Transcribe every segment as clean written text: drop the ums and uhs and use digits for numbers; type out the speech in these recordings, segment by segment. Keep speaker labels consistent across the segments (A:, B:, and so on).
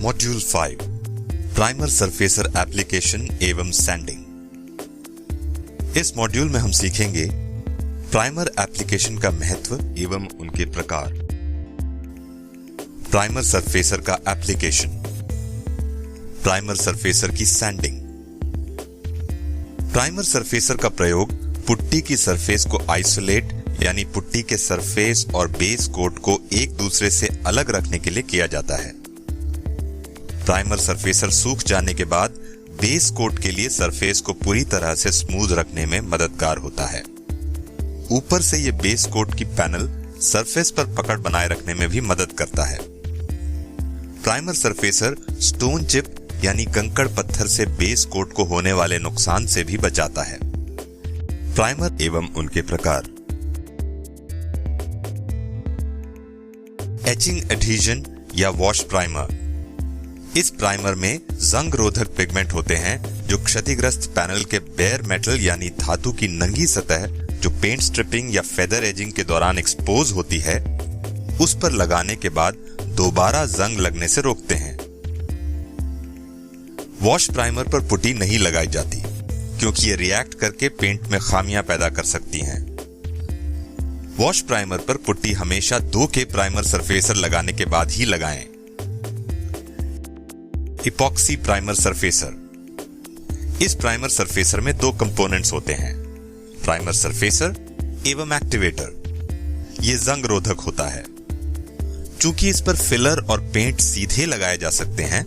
A: Module 5 primer surfacer application एवं sending. इस module में हम सीखेंगे प्राइमर एप्लीकेशन का महत्व एवं उनके प्रकार। प्राइमर सरफेसर का एप्लीकेशन, प्राइमर सरफेसर की सैंडिंग। प्राइमर सरफेसर का प्रयोग पुट्टी की सरफेस को आइसोलेट यानी पुट्टी के सरफेस और बेस कोट को एक दूसरे से अलग रखने के लिए किया जाता है। प्राइमर सरफेसर सूख जाने के बाद बेस कोट के लिए सरफेस को पूरी तरह से स्मूथ रखने में मददगार होता है। ऊपर से यह बेस कोट की पैनल सरफेस पर पकड़ बनाए रखने में भी मदद करता है। प्राइमर सरफेसर स्टोन चिप यानी कंकड़ पत्थर से बेस कोट को होने वाले नुकसान से भी बचाता है। प्राइमर एवं उनके प्रकार। एचिंग एडहेजन या वॉश प्राइमर। इस प्राइमर में जंग रोधक पिगमेंट होते हैं जो क्षतिग्रस्त पैनल के बेयर मेटल यानी धातु की नंगी सतह जो पेंट स्ट्रिपिंग या फेदर एजिंग के दौरान एक्सपोज होती है उस पर लगाने के बाद दोबारा जंग लगने से रोकते हैं। वॉश प्राइमर पर पुट्टी नहीं लगाई जाती क्योंकि ये रिएक्ट करके पेंट में खामियां पैदा कर सकती हैं। वॉश प्राइमर पर पुट्टी हमेशा 2K प्राइमर सरफेसर लगाने के बाद ही लगाएं। Epoxy primer surfacer. इस प्राइमर सरफेसर में 2 कंपोनेंट्स होते हैं, प्राइमर सरफेसर एवं एक्टिवेटर। यह जंग रोधक होता है। चूंकि इस पर फिलर और पेंट सीधे लगाए जा सकते हैं,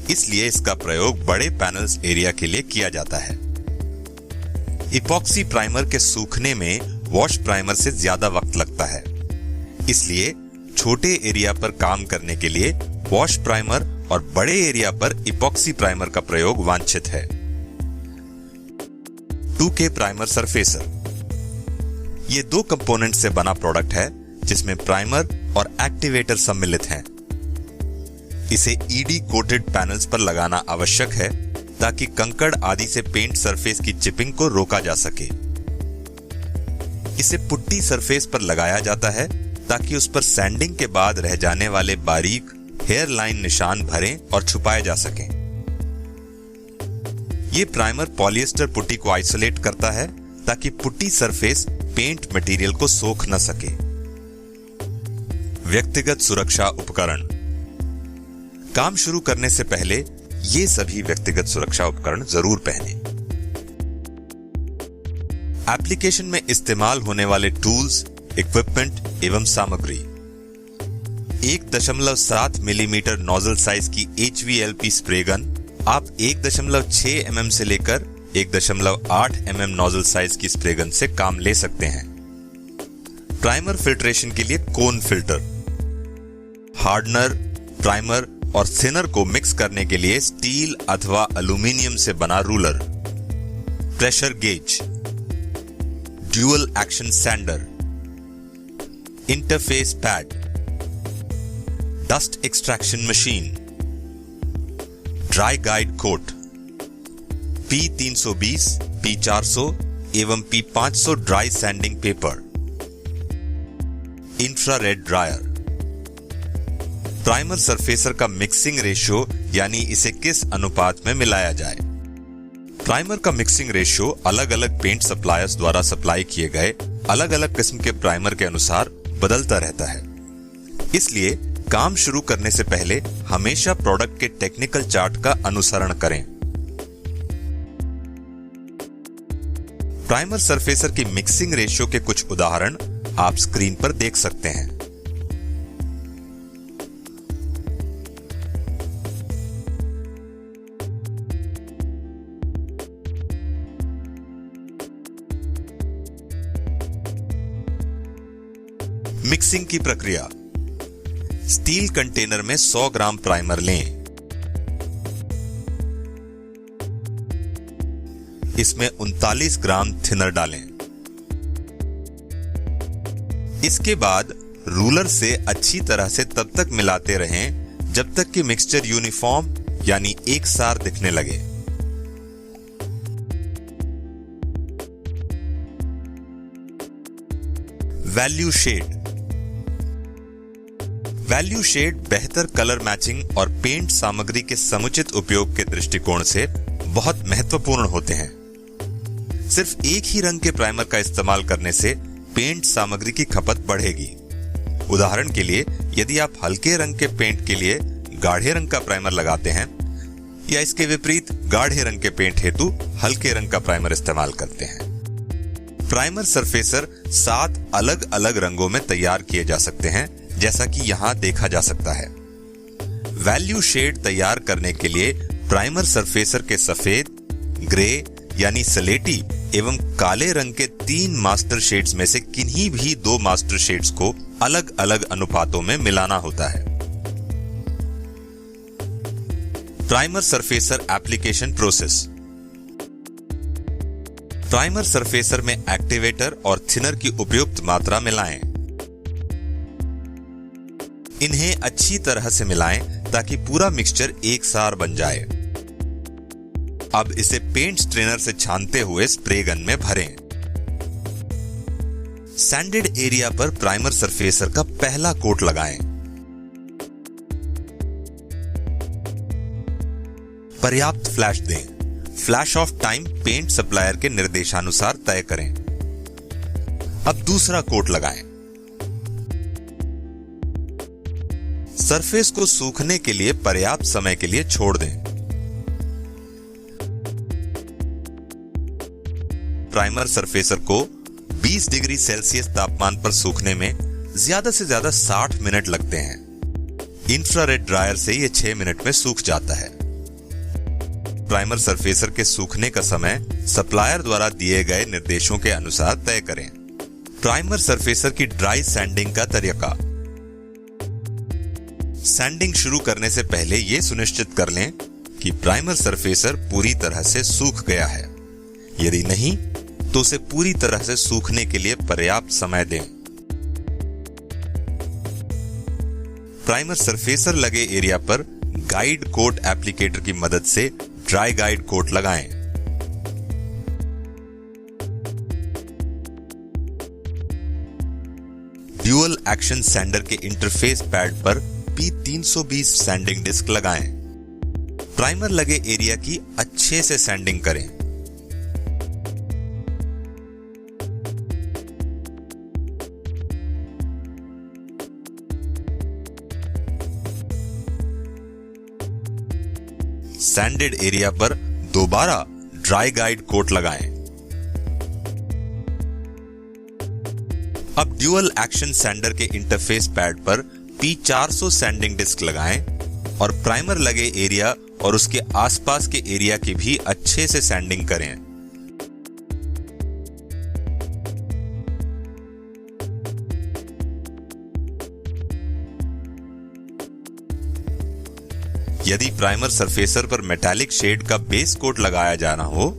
A: इसलिए इसका प्रयोग बड़े पैनल्स एरिया के लिए किया जाता है। इपॉक्सी प्राइमर के सूखने में वॉश प्राइमर से ज्यादा वक्त लगता है, इसलिए छोटे एरिया पर काम करने के लिए वॉश प्राइमर और बड़े एरिया पर इपॉक्सी प्राइमर का प्रयोग वांछित है। 2K primer surfacer. यह 2 कंपोनेंट से बना प्रोडक्ट है जिसमें प्राइमर और एक्टिवेटर सम्मिलित हैं। इसे ईडी कोटेड पैनल्स पर लगाना आवश्यक है ताकि कंकड़ आदि से पेंट सरफेस की चिपिंग को रोका जा सके। इसे पुट्टी सरफेस पर लगाया जाता है ताकि उस पर सैंडिंग के बाद रह जाने वाले बारीक हेयर लाइन निशान भरें और छुपाए जा सकें। यह प्राइमर पॉलिएस्टर पुट्टी को आइसोलेट करता है ताकि पुट्टी सरफेस पेंट मटेरियल को सोख न सके। व्यक्तिगत सुरक्षा उपकरण। काम शुरू करने से पहले ये सभी व्यक्तिगत सुरक्षा उपकरण जरूर पहनें। एप्लीकेशन में इस्तेमाल होने वाले टूल्स, इक्विपमेंट एवं सामग्री। 1.7 मिलीमीटर नोजल साइज की HVLP स्प्रे गन आप 1.6 mm से लेकर 1.8 mm नोजल साइज की स्प्रे गन से काम ले सकते हैं। प्राइमर फिल्ट्रेशन के लिए कोन फिल्टर। हार्डनर, प्राइमर और थिनर को मिक्स करने के लिए स्टील अथवा एल्यूमीनियम से बना ruler. Pressure gauge, dual action sander, interface pad, dust extraction machine, dry guide coat, P320, P400 एवं P500 dry sanding paper, infrared dryer. Primer surfacer का मिक्सिंग रेशियो यानी इसे किस अनुपात में मिलाया जाए। प्राइमर का मिक्सिंग रेशियो अलग अलग पेंट सप्लायर्स द्वारा सप्लाई किए गए अलग अलग किस्म के प्राइमर के अनुसार बदलता रहता है। इसलिए काम शुरू करने से पहले हमेशा प्रोडक्ट के टेक्निकल चार्ट का अनुसरण करें। प्राइमर सरफेसर की मिक्सिंग रेशियो के कुछ उदाहरण आप स्क्रीन पर देख सकते हैं। मिक्सिंग की प्रक्रिया। स्टील कंटेनर में 100 ग्राम प्राइमर लें। इसमें 39 ग्राम थिनर डालें। इसके बाद रूलर से अच्छी तरह से तब तक मिलाते रहें जब तक कि मिक्सचर यूनिफॉर्म यानी एक सार दिखने लगे। Value shade. वैल्यू शेड बेहतर कलर मैचिंग और पेंट सामग्री के समुचित उपयोग के दृष्टिकोण से बहुत महत्वपूर्ण होते हैं। सिर्फ एक ही रंग के प्राइमर का इस्तेमाल करने से पेंट सामग्री की खपत बढ़ेगी। उदाहरण के लिए, यदि आप हल्के रंग के पेंट के लिए गाढ़े रंग का प्राइमर लगाते हैं या इसके विपरीत गाढ़े रंग के पेंट हेतु हल्के रंग का प्राइमर इस्तेमाल करते हैं। प्राइमर सरफेसर 7 अलग अलग रंगों में तैयार किए जा सकते हैं, जैसा कि यहां देखा जा सकता है। वैल्यू शेड तैयार करने के लिए प्राइमर सरफेसर के सफेद, ग्रे यानी सलेटी एवं काले रंग के 3 मास्टर शेड्स में से किन्हीं भी 2 मास्टर शेड्स को अलग अलग अनुपातों में मिलाना होता है। Primer surfacer application process. Primer surfacer में एक्टिवेटर और थिनर की उपयुक्त मात्रा मिलाएं। इन्हें अच्छी तरह से मिलाएं ताकि पूरा मिक्सचर एक सार बन जाए। अब इसे पेंट स्ट्रेनर से छानते हुए स्प्रे गन में भरें। सैंडेड एरिया पर प्राइमर सरफेसर का पहला कोट लगाएं। पर्याप्त फ्लैश दें। Flash off time paint supplier के निर्देशानुसार तय करें। अब दूसरा कोट लगाएं। सरफेस को सूखने के लिए पर्याप्त समय के लिए छोड़ दें। प्राइमर सरफेसर को 20 डिग्री सेल्सियस तापमान पर सूखने में ज्यादा से ज्यादा 60 मिनट लगते हैं। इंफ्रारेड ड्रायर से यह 6 मिनट में सूख जाता है। प्राइमर सरफेसर के सूखने का समय सप्लायर द्वारा दिए गए निर्देशों के अनुसार तय करें। प्राइमर सरफेसर की ड्राई सैंडिंग का तरीका। सैंडिंग शुरू करने से पहले यह सुनिश्चित कर लें कि प्राइमर सरफेसर पूरी तरह से सूख गया है। यदि नहीं, तो उसे पूरी तरह से सूखने के लिए पर्याप्त समय दें। प्राइमर सरफेसर लगे एरिया पर गाइड कोट एप्लीकेटर की मदद से ड्राई गाइड कोट लगाएं। ड्यूअल एक्शन सैंडर के इंटरफेस पैड पर P320 सैंडिंग डिस्क लगाएं। प्राइमर लगे एरिया की अच्छे से सैंडिंग करें। सैंडेड एरिया पर दोबारा ड्राई गाइड कोट लगाएं। अब ड्यूअल एक्शन सैंडर के इंटरफेस पैड पर P400 सैंडिंग डिस्क लगाएं और प्राइमर लगे एरिया और उसके आसपास के एरिया की भी अच्छे से सैंडिंग करें। यदि प्राइमर सरफेसर पर मेटालिक शेड का बेस कोट लगाया जाना हो,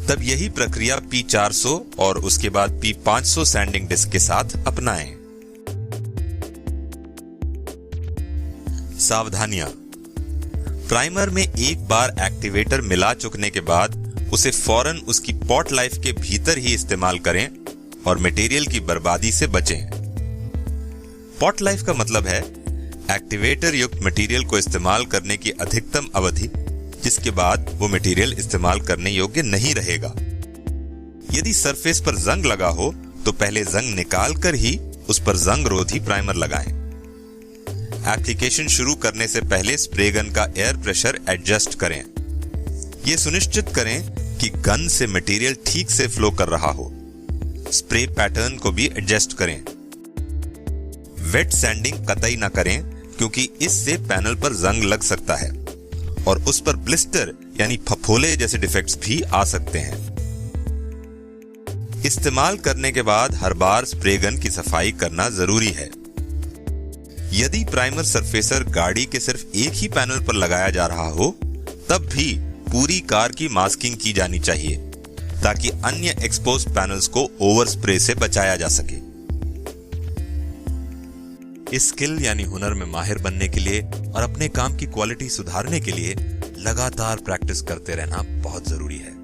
A: तब यही प्रक्रिया P400 और उसके बाद P500 सैंडिंग डिस्क के साथ अपनाएं। सावधानियां। प्राइमर में एक बार एक्टिवेटर मिला चुकने के बाद उसे फौरन उसकी पॉट लाइफ के भीतर ही इस्तेमाल करें और मटेरियल की बर्बादी से बचें। पॉट लाइफ का मतलब है एक्टिवेटर युक्त मटेरियल को इस्तेमाल करने की अधिकतम अवधि, जिसके बाद वो मटेरियल इस्तेमाल करने योग्य नहीं रहेगा। यदि सरफेस पर जंग लगा हो तो पहले जंग निकालकर ही उस पर जंग रोधी प्राइमर लगाएं। एप्लीकेशन शुरू करने से पहले स्प्रे गन का एयर प्रेशर एडजस्ट करें। यह सुनिश्चित करें कि गन से मटेरियल ठीक से फ्लो कर रहा हो। स्प्रे पैटर्न को भी एडजस्ट करें। वेट सैंडिंग कतई न करें, क्योंकि इससे पैनल पर जंग लग सकता है और उस पर ब्लिस्टर यानी फफोले जैसे डिफेक्ट्स भी आ सकते हैं। इस्तेमाल करने के बाद हर बार स्प्रे गन की सफाई करना जरूरी है। यदि प्राइमर सरफेसर गाड़ी के सिर्फ एक ही पैनल पर लगाया जा रहा हो, तब भी पूरी कार की मास्किंग की जानी चाहिए ताकि अन्य एक्सपोज्ड पैनल्स को ओवर स्प्रे से बचाया जा सके। इस स्किल यानी हुनर में माहिर बनने के लिए और अपने काम की क्वालिटी सुधारने के लिए लगातार प्रैक्टिस करते रहना बहुत जरूरी है।